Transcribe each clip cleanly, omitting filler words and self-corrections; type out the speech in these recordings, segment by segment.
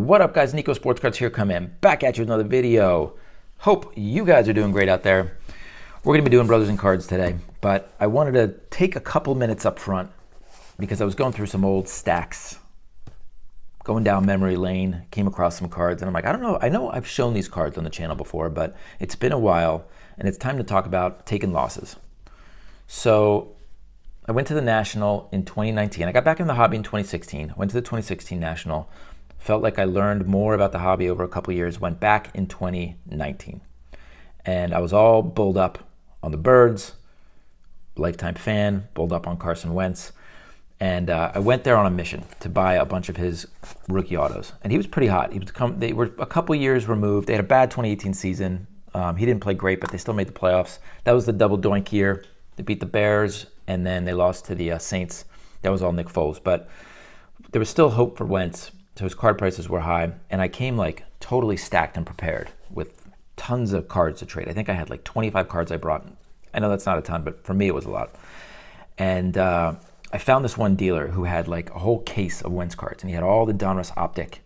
What up, guys? Nico Sportscards here, coming back at you with another video. Hope you guys are doing great out there. We're going to be doing Brothers and Cards today, but I wanted to take a couple minutes up front because I was going through some old stacks, going down memory lane, came across some cards, and I'm like, I don't know. I know I've shown these cards on the channel before, but it's been a while, and it's time to talk about taking losses. So I went to the National in 2019. I got back in the hobby in 2016. Went to the 2016 National. Felt like I learned more about the hobby over a couple years. Went back in 2019. And I was all bulled up on the Birds, lifetime fan, bulled up on Carson Wentz. And I went there on a mission to buy a bunch of his rookie autos. And he was pretty hot. They were a couple years removed. They had a bad 2018 season. He didn't play great, but they still made the playoffs. That was the double doink year. They beat the Bears, and then they lost to the Saints. That was all Nick Foles. But there was still hope for Wentz, so his card prices were high. And I came like totally stacked and prepared with tons of cards to trade. I think I had like 25 cards I brought. I know that's not a ton, but for me it was a lot. And I found this one dealer who had like a whole case of Wentz cards, and he had all the Donruss optic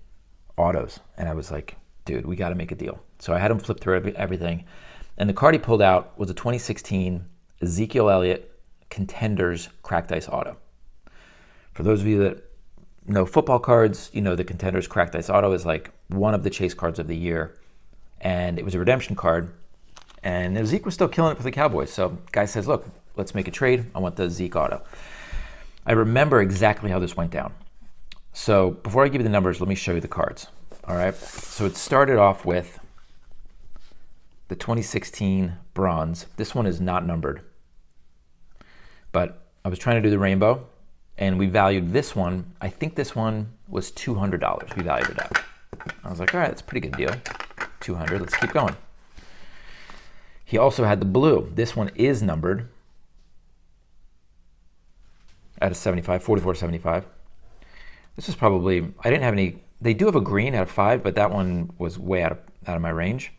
autos. And I was like, dude, we got to make a deal. So I had him flip through everything. And the card he pulled out was a 2016 Ezekiel Elliott Contenders Cracked Ice Auto. For those of you that know football cards, you know the Contenders Cracked Ice Auto is like one of the chase cards of the year. And it was a redemption card. And Zeke was still killing it for the Cowboys. So guy says, look, let's make a trade. I want the Zeke auto. I remember exactly how this went down. So before I give you the numbers, let me show you the cards. All right. So it started off with the 2016 bronze. This one is not numbered. But I was trying to do the rainbow, and we valued this one. I think this one was $200. We valued it at. I was like, all right, that's a pretty good deal. $200. Let's keep going. He also had the blue. This one is numbered at a 75, 44.75. This is probably, I didn't have any, they do have a green at a 5, but that one was way out of my range.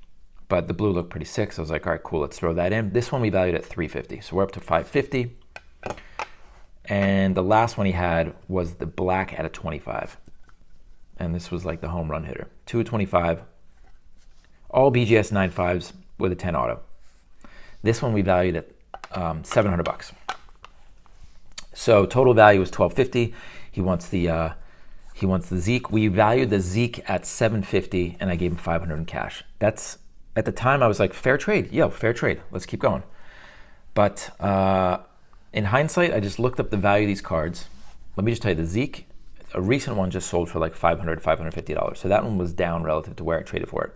But the blue looked pretty sick, so I was like, all right, cool, let's throw that in. This one we valued at $350, so we're up to $550. And the last one he had was the black at a 25. And this was like the home run hitter. 225, all BGS 95s with a 10 auto. This one we valued at $700. So total value was $1,250. He wants the Zeke. We valued the Zeke at $750, and I gave him $500 in cash. That's, at the time I was like, fair trade. Yo, fair trade. Let's keep going. But in hindsight, I just looked up the value of these cards. Let me just tell you, the Zeke, a recent one just sold for like $500, $550. So that one was down relative to where I traded for it.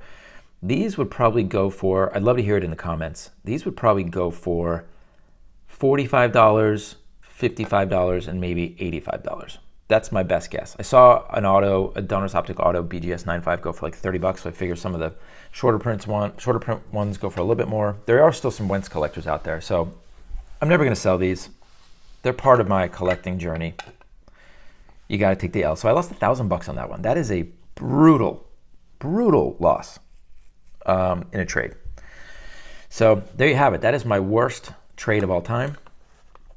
These would probably go for, I'd love to hear it in the comments. These would probably go for $45, $55, and maybe $85. That's my best guess. I saw an auto, a Donruss Optic Auto BGS 95 go for like $30. So I figure some of the shorter print ones go for a little bit more. There are still some Wentz collectors out there. So I'm never going to sell these. They're part of my collecting journey. You got to take the L. So I lost $1,000 on that one. That is a brutal, brutal loss in a trade. So there you have it. That is my worst trade of all time.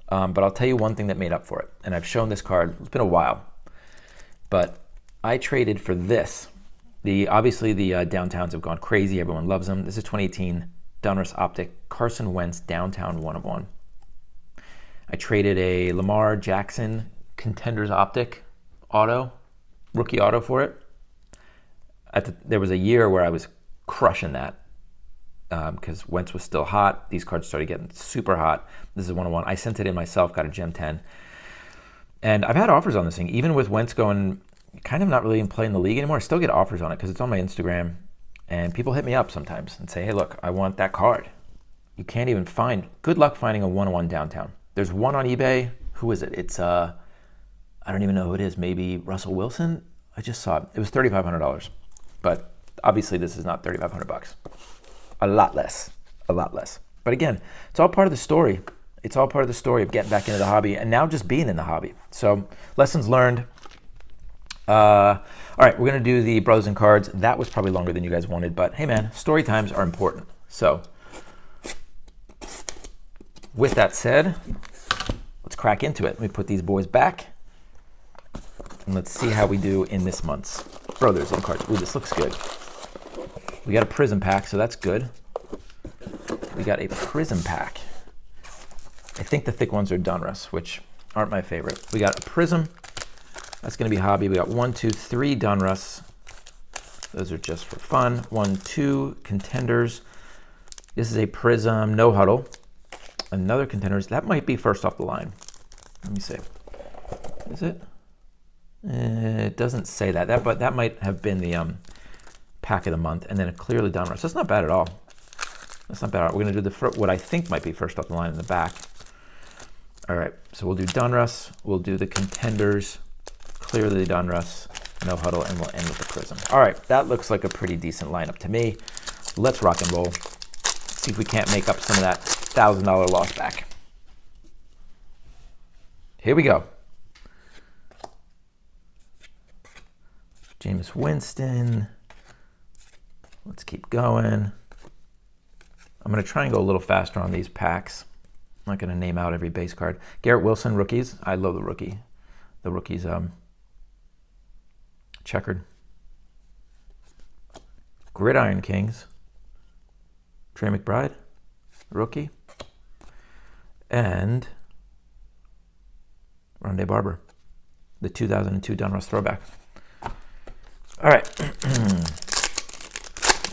But I'll tell you one thing that made up for it. And I've shown this card. It's been a while. But I traded for this. Obviously, the downtowns have gone crazy. Everyone loves them. This is 2018 Donruss Optic Carson Wentz Downtown 1/1. I traded a Lamar Jackson Contenders Optic auto, rookie auto for it. There was a year where I was crushing that because Wentz was still hot. These cards started getting super hot. This is 1/1. I sent it in myself, got a Gem 10. And I've had offers on this thing, even with Wentz going kind of not really in play in the league anymore. I still get offers on it because it's on my Instagram. And people hit me up sometimes and say, hey, look, I want that card. You can't even find, good luck finding a 1/1 downtown. There's one on eBay. Who is it? It's, I don't even know who it is. Maybe Russell Wilson? I just saw it. It was $3,500. But obviously this is not $3,500. A lot less. But again, it's all part of the story. It's all part of the story of getting back into the hobby and now just being in the hobby. So lessons learned. All right, we're going to do the Brothers and Cards. That was probably longer than you guys wanted, but hey man, story times are important. So with that said, let's crack into it. Let me put these boys back and let's see how we do in this month's. Brothers in cards. Ooh, this looks good. We got a Prizm pack, so that's good. We got a Prizm pack. I think the thick ones are Donruss, which aren't my favorite. We got a Prizm. That's going to be hobby. We got 1, 2, 3 Donruss. Those are just for fun. 1, 2 contenders. This is a Prizm no huddle. Another contenders. That might be first off the line. Let me see. Is it? It doesn't say that. But that might have been the pack of the month. And then a clearly Donruss. That's not bad at all. That's not bad at all. We're going to do what I think might be first off the line in the back. All right. So we'll do Donruss. We'll do the contenders. Clearly Donruss. No huddle. And we'll end with the Prizm. All right. That looks like a pretty decent lineup to me. Let's rock and roll. See if we can't make up some of that $1,000 loss back. Here we go. Jameis Winston. Let's keep going. I'm going to try and go a little faster on these packs. I'm not going to name out every base card. Garrett Wilson, rookies. I love the rookie. The rookie's checkered. Gridiron Kings. Trey McBride, rookie. And Rondé Barber, the 2002 Donruss throwback. All right.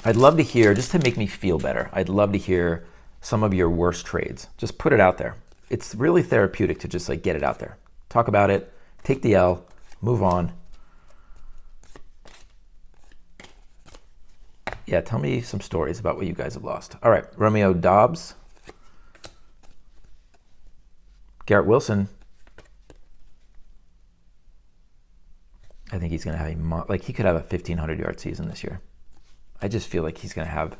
I'd love to hear, just to make me feel better, I'd love to hear some of your worst trades. Just put it out there. It's really therapeutic to just like get it out there. Talk about it, take the L, move on. Yeah, tell me some stories about what you guys have lost. All right, Romeo Dobbs. Garrett Wilson. I think he's going to have he could have a 1,500-yard season this year. I just feel like he's going to have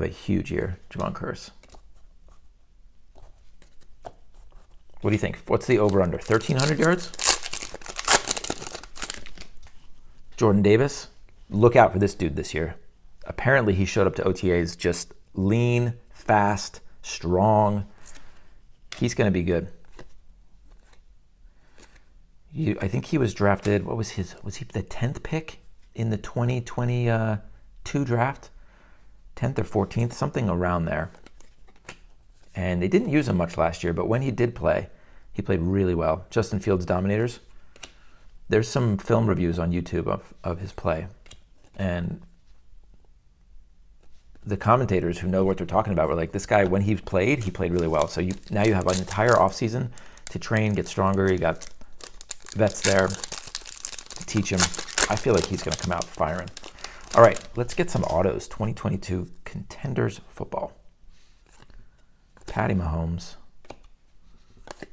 a huge year, Javon Curse. What do you think? What's the over-under? 1,300 yards? Jordan Davis. Look out for this dude this year. Apparently he showed up to OTAs just lean, fast, strong. He's going to be good. I think he was drafted, was he the 10th pick in the 2022 draft? 10th or 14th, something around there. And they didn't use him much last year, but when he did play, he played really well. Justin Fields Dominators. There's some film reviews on YouTube of his play. And the commentators who know what they're talking about were like, this guy, when he played really well. So now you have an entire offseason to train, get stronger. You got vets there to teach him. I feel like he's going to come out firing. All right, let's get some autos. 2022 Contenders football. Patty Mahomes,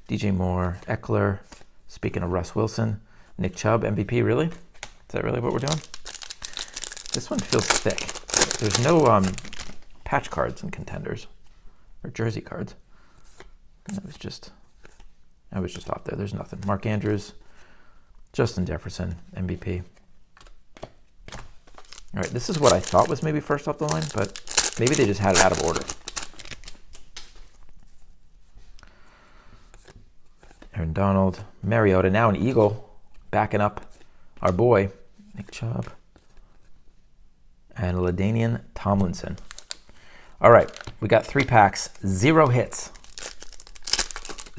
DJ Moore, Eckler. Speaking of Russ Wilson, Nick Chubb, MVP, really? Is that really what we're doing? This one feels thick. There's no patch cards in Contenders or jersey cards. I was just off there. There's nothing. Mark Andrews, Justin Jefferson, MVP. All right, this is what I thought was maybe first off the line, but maybe they just had it out of order. Aaron Donald, Mariota, now an Eagle, backing up our boy, Nick Chubb. And LaDainian Tomlinson. All right, we got 3 packs, 0 hits.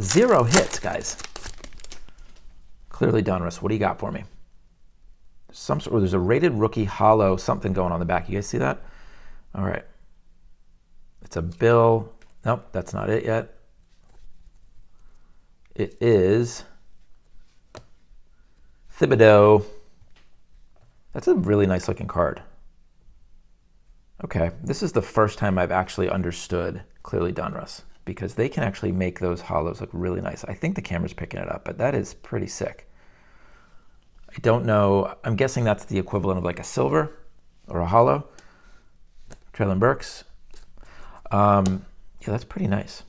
0 hits, guys. Clearly Donruss, what do you got for me? There's a rated rookie hollow, something going on the back. You guys see that? All right. It's a Bill. Nope, that's not it yet. It is Thibodeau. That's a really nice looking card. Okay, this is the first time I've actually understood Clearly Donruss because they can actually make those hollows look really nice. I think the camera's picking it up, but that is pretty sick. I don't know. I'm guessing that's the equivalent of like a silver or a hollow. Traylon Burks. Yeah, that's pretty nice.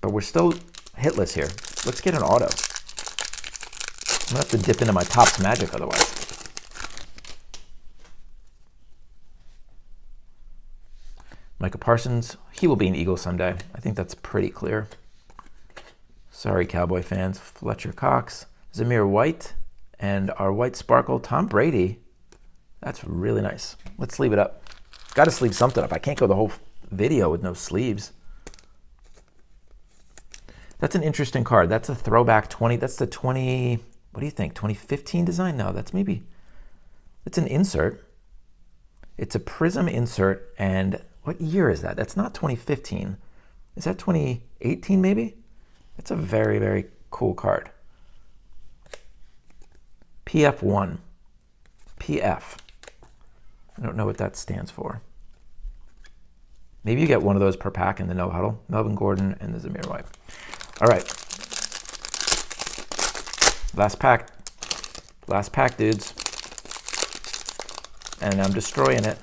But we're still hitless here. Let's get an auto. I'm going to have to dip into my Topps Magic otherwise. Micah Parsons, he will be an Eagle someday. I think that's pretty clear. Sorry, Cowboy fans. Fletcher Cox, Zamir White, And our white sparkle, Tom Brady. That's really nice. Let's sleeve it up. Got to sleeve something up. I can't go the whole video with no sleeves. That's an interesting card. That's a throwback 20. That's the 20, what do you think, 2015 design? No, that's maybe, it's an insert. It's a Prizm insert. And what year is that? That's not 2015. Is that 2018 maybe? It's a very, very cool card. PF1. PF. I don't know what that stands for. Maybe you get one of those per pack in the no huddle. Melvin Gordon and the Zamir White. All right. Last pack. Last pack, dudes. And I'm destroying it.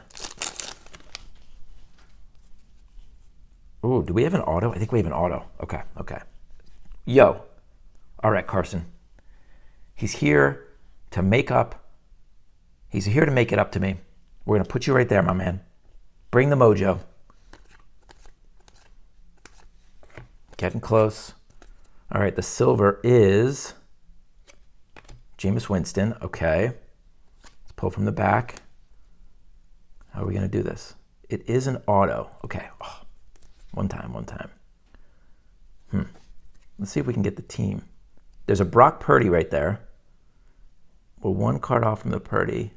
Ooh, do we have an auto? I think we have an auto. Okay, okay. Yo. All right, Carson. He's here to make up. He's here to make it up to me. We're going to put you right there, my man. Bring the mojo. Getting close. All right, the silver is Jameis Winston. Okay. Let's pull from the back. How are we going to do this? It is an auto. Okay. Oh, one time. Let's see if we can get the team. There's a Brock Purdy right there. We're one card off from the Purdy.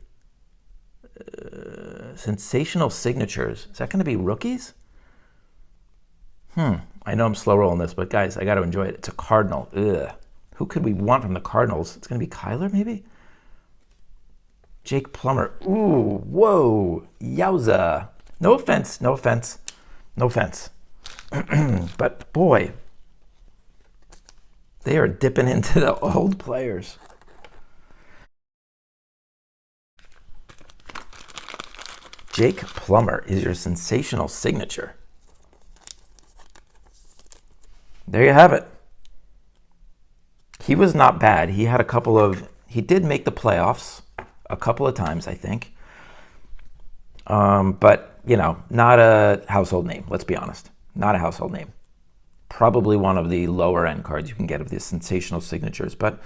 Sensational signatures. Is that going to be rookies? I know I'm slow rolling this, but guys, I got to enjoy it. It's a Cardinal. Ugh. Who could we want from the Cardinals? It's going to be Kyler, maybe? Jake Plummer. Ooh, whoa, yowza. No offense. But boy, they are dipping into the old players. Jake Plummer is your sensational signature. There you have it. He was not bad. He had he did make the playoffs a couple of times, I think. But, you know, not a household name, let's be honest. Not a household name. Probably one of the lower end cards you can get of these sensational signatures. But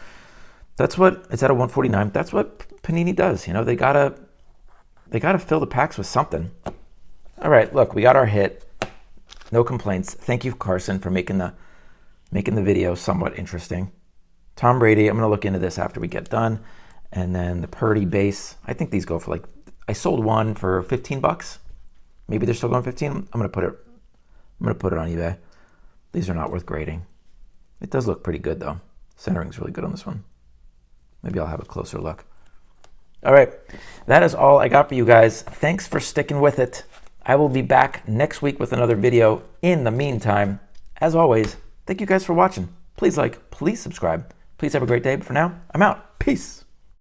that's what, it's at a 149. That's what Panini does. You know, they gotta fill the packs with something. All right, look, we got our hit. No complaints. Thank you, Carson, for making the video somewhat interesting. Tom Brady, I'm going to look into this after we get done. And then the Purdy base. I think these go for like, I sold one for 15 bucks. Maybe they're still going 15. I'm going to put it on eBay. These are not worth grading. It does look pretty good though. Centering's really good on this one. Maybe I'll have a closer look. All right. That is all I got for you guys. Thanks for sticking with it. I will be back next week with another video. In the meantime, as always, thank you guys for watching. Please like, please subscribe. Please have a great day. But for now, I'm out. Peace.